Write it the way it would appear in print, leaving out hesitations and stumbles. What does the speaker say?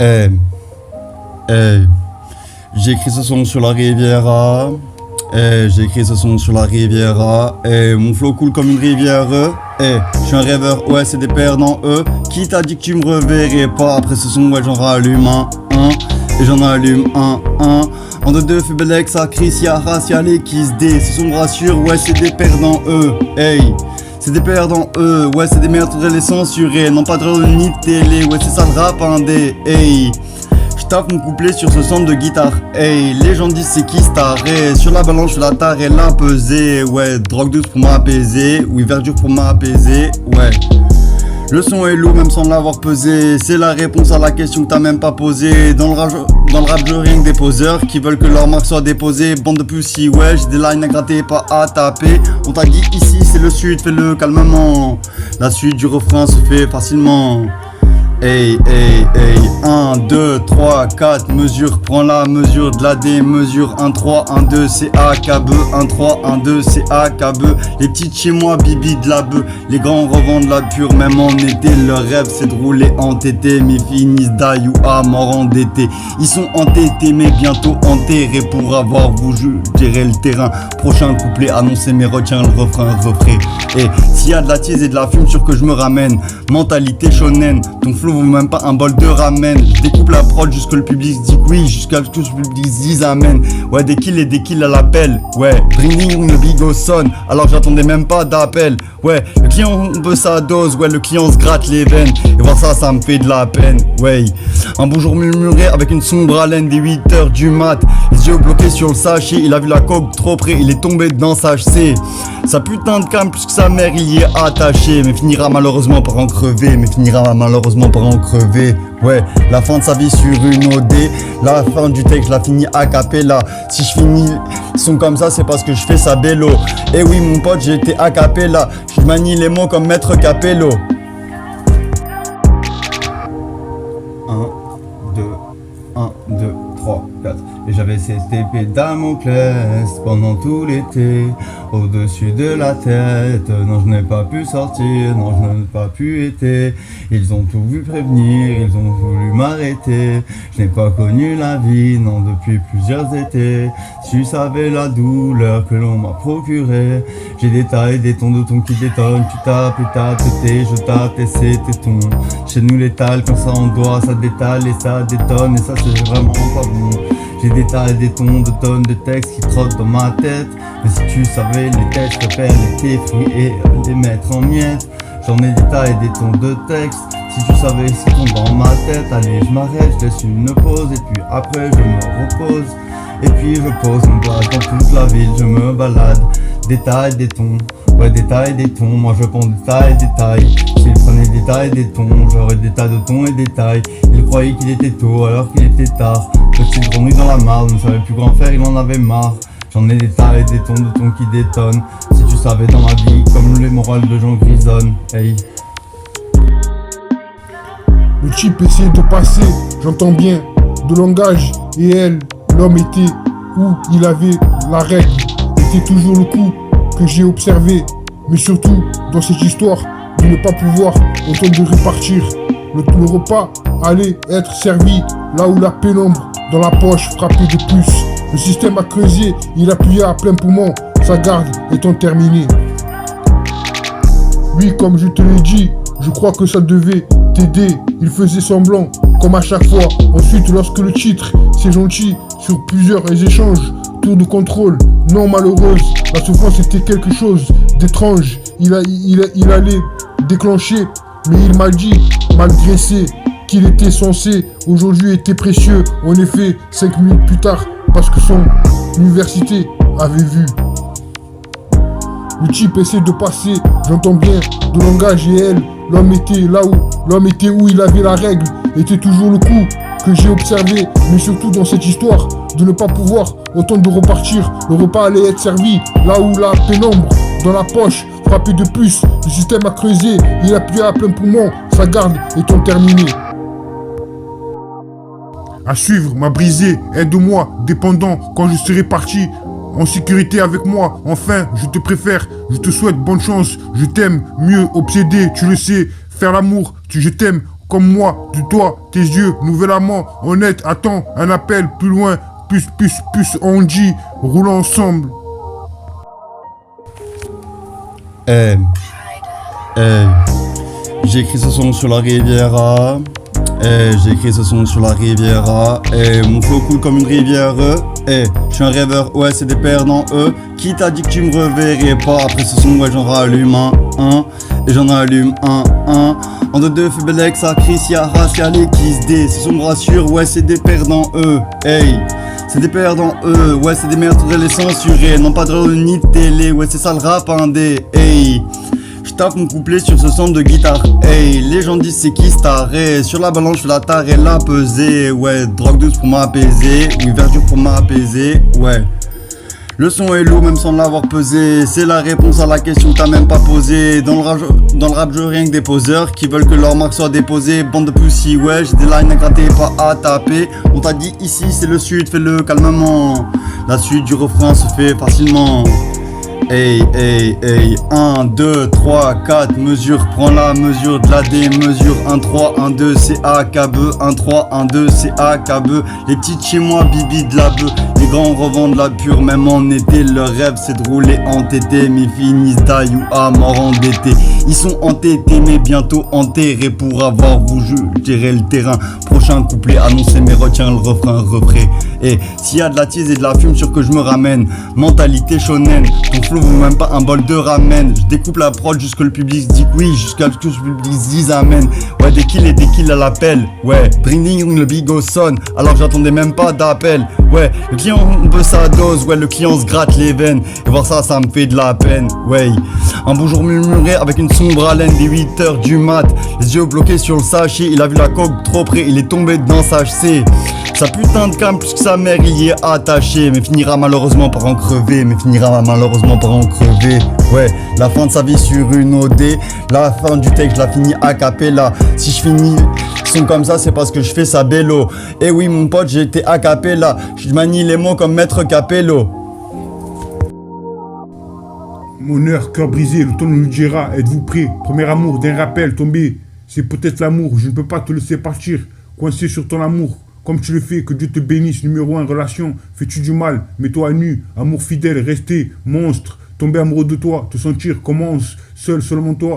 Eh, j'ai écrit ce son sur la Riviera. J'ai écrit ce son sur la Riviera. Mon flow coule comme une rivière. Je suis un rêveur, ouais, c'est des perdants, eux. Qui t'a dit que tu me reverrais pas? Après ce son, ouais, j'en rallume un. Et j'en allume un. En deux, fait Belex, à Chris, y'a Ras, y'a les Kiss D. Ce son me rassure, ouais, c'est des perdants, eux. C'est des perdants, eux. Ouais, c'est des merdes, faudrait les censurer. Non, pas de radio ni de télé, ouais, c'est ça le rap indé. J'taffe mon couplet sur ce son de guitare. Les gens disent c'est qui staré. Sur la balance, je fais la tare et la pesée. Ouais, drogue douce pour m'apaiser. Oui, verdure pour m'apaiser. Ouais. Le son est lourd même sans l'avoir pesé. C'est la réponse à la question que t'as même pas posée. Dans le rap, je rien que des poseurs qui veulent que leur marque soit déposée. Bande de pussy, ouais, j'ai des lines à gratter, pas à taper. On t'a dit ici, c'est le sud, fais-le calmement. La suite du refrain se fait facilement. 1, 2, 3, 4, mesure, prends la mesure de la démesure. 1, 3, 1, 2, c'est AKB. 1, 3, 1, 2, c'est AKB. Les petites chez moi, bibi de la bœuf. Les grands revendent la pure, même en été. Leur rêve c'est de rouler en tété. Mais finissent d'ail ou à mort endettés. Ils sont entêtés, mais bientôt enterrés. Pour avoir vous, je dirai le terrain. Prochain couplet annoncé, mais retiens le refrain, refrain. S'il y a de la tease et de la fume, sûr que je me ramène. Mentalité shonen, ton flow vaut même pas un bol de ramen. Je découpe la prod jusque le public dit oui, jusqu'à ce que le public dise amen. Ouais, des kills à l'appel. Ouais, ringing le bigot sonne, alors j'attendais même pas d'appel. Ouais, le client veut sa dose, ouais, le client se gratte les veines. Et voir ça, ça me fait de la peine. Ouais, un bonjour murmuré avec une sombre haleine des 8h du mat. Les yeux bloqués sur le sachet, il a vu la coque trop près, il est tombé dans sa HC. Sa putain de cam plus que sa mère, il y est attaché. Mais finira malheureusement par en crever. Ouais, la fin de sa vie sur une OD. La fin du texte, je la finis a cappella. Si je finis son comme ça, c'est parce que je fais ça bello. Eh oui mon pote, j'ai été a cappella. Je manie les mots comme maître Capello. 1, 2, 3, 4. Et j'avais cette épée Damoclès pendant tout l'été, au-dessus de la tête. Non, je n'ai pas pu sortir, non, je n'ai pas pu être. Ils ont tout vu prévenir, ils ont voulu m'arrêter. Je n'ai pas connu la vie, non, depuis plusieurs étés. Tu savais la douleur que l'on m'a procurée. J'ai des tailles, des tons de ton qui détonnent. Tu tapes et t'as pété, je tape et c'est téton. Chez nous l'étal, quand ça en doit, ça détale et ça détonne. Et ça c'est vraiment pas bon. J'ai des tas des tons de tonnes de textes qui trottent dans ma tête. Mais si tu savais les textes, je préfère les fruits et les mettre en miettes. J'en ai des tas et des tons de textes. Si tu savais ce qui tombe dans ma tête. Allez, je m'arrête, je laisse une pause. Et puis après je me repose. Et puis je pose mon doigt dans toute la ville, je me balade. Détails, des tons, ouais, détails, des tons. Moi je prends détails, détails. S'il prenait des tailles, des tons, j'aurais des tas de tons et des tailles. Il croyait qu'il était tôt alors qu'il était tard. Petit grenouille dans la marde, ne savait plus grand faire, il en avait marre. J'en ai des tailles, des tons de tons qui détonnent. Si tu savais dans ma vie, comme les morales de gens grisonnent. Hey. Le type essayait de passer, j'entends bien, de langage. Et elle, l'homme était où il avait la règle. Était toujours le coup que j'ai observé. Mais surtout, dans cette histoire, de ne pas pouvoir entendre de repartir. Le repas allait être servi là où la pénombre dans la poche frappait de plus. Le système a creusé, il appuyait à plein poumon, sa garde étant terminée. Oui, comme je te l'ai dit, je crois que ça devait t'aider. Il faisait semblant, comme à chaque fois. Ensuite, lorsque le titre, c'est gentil, sur plusieurs échanges, tour de contrôle, non malheureuse, la souffrance était quelque chose d'étrange. Il allait déclencher, mais il m'a dit, malgré qu'il était censé, aujourd'hui était précieux. En effet, 5 minutes plus tard, parce que son université avait vu. Le type essaie de passer, j'entends bien, de langage et elle, l'homme était où il avait la règle, était toujours le coup que j'ai observé, mais surtout dans cette histoire, de ne pas pouvoir autant de repartir, le repas allait être servi, là où la pénombre, dans la poche, frappait de plus, le système a creusé, il appuyait à plein poumon, sa garde étant terminée. À suivre, m'a brisé, aide-moi, dépendant, quand je serai parti, en sécurité avec moi, enfin, je te préfère, je te souhaite bonne chance, je t'aime, mieux, obsédé, tu le sais, faire l'amour, je t'aime, comme moi, de toi, tes yeux, nouvel amant, honnête, attends, un appel, plus loin, plus, on dit, roulons ensemble. J'ai écrit ce son sur la Riviera. J'ai écrit ce son sur la Riviera. Mon flow coule comme une rivière. Je suis un rêveur, ouais, c'est des perdants, eux. Qui t'a dit que tu me reverrais pas? Après ce son, ouais, j'en rallume un. Et j'en allume un. En deux, fais Belek, ça Chris, y'a H, y'a les Kiss D. Ce son me rassure, ouais, c'est des perdants, eux. C'est des perdants, eux. Ouais, c'est des merdes, faudrait les censurer. Non, pas de radio ni de télé. Ouais, c'est ça le rap indé. J'tape mon couplet sur ce son de guitare. Les gens disent c'est qui staré. Sur la balance, je fais la tare et la pesée. Ouais, drogue douce pour m'apaiser. Oui, verdure pour m'apaiser. Ouais. Le son est lourd même sans l'avoir pesé. C'est la réponse à la question que t'as même pas posée. Dans le rap, je rien que des poseurs qui veulent que leur marque soit déposée. Bande de pussy, ouais, j'ai des lines à gratter, pas à taper. On t'a dit ici c'est le sud, fais-le calmement. La suite du refrain se fait facilement. 1, 2, 3, 4, mesure, prends la mesure de la démesure. 1, 3, 1, 2, c'est AKB. 1, 3, 1, 2, c'est AKB. Les petites chez moi, bibi de la bœuf. Les grands revendent la pure, même en été. Leur rêve c'est de rouler en tété. Mais finissent d'ail ou à mort endettés. Ils sont entêtés, mais bientôt enterrés. Pour avoir vous, je dirai le terrain. Prochain couplet annoncé, mais retiens le refrain. S'il y a de la tease et de la fume, sûr que je me ramène. Mentalité shonen, ton flow vaut même pas un bol de ramen. Je découpe la prod jusque le public se dit que oui, jusqu'à ce que le public se dise amen. Ouais, des kills à l'appel. Ouais, ding le bigot sonne, alors j'attendais même pas d'appel. Ouais, le client on peut sa dose, ouais, le client se gratte les veines. Et voir ça, ça me fait de la peine. Ouais, un beau jour murmuré avec une sombre haleine des 8h du mat. Les yeux bloqués sur le sachet, il a vu la coque trop près, il est tombé dans sa HC. Sa putain de cam plus que sa mère il y est attaché. Mais finira malheureusement par en crever. Ouais, la fin de sa vie sur une OD. La fin du texte je la finis a cappella. Si je finis son comme ça c'est parce que je fais sa bello. Et oui mon pote j'ai été a cappella. Je manie les mots comme maître Capello. Mon heure, cœur brisé, le ton nous dira, êtes-vous prêts? Premier amour, d'un rappel, tombé, c'est peut-être l'amour, je ne peux pas te laisser partir, coincé sur ton amour, comme tu le fais, que Dieu te bénisse, numéro 1, relation, fais-tu du mal, mets-toi à nu, amour fidèle, rester, monstre, tomber amoureux de toi, te sentir, commence, seul, seulement toi.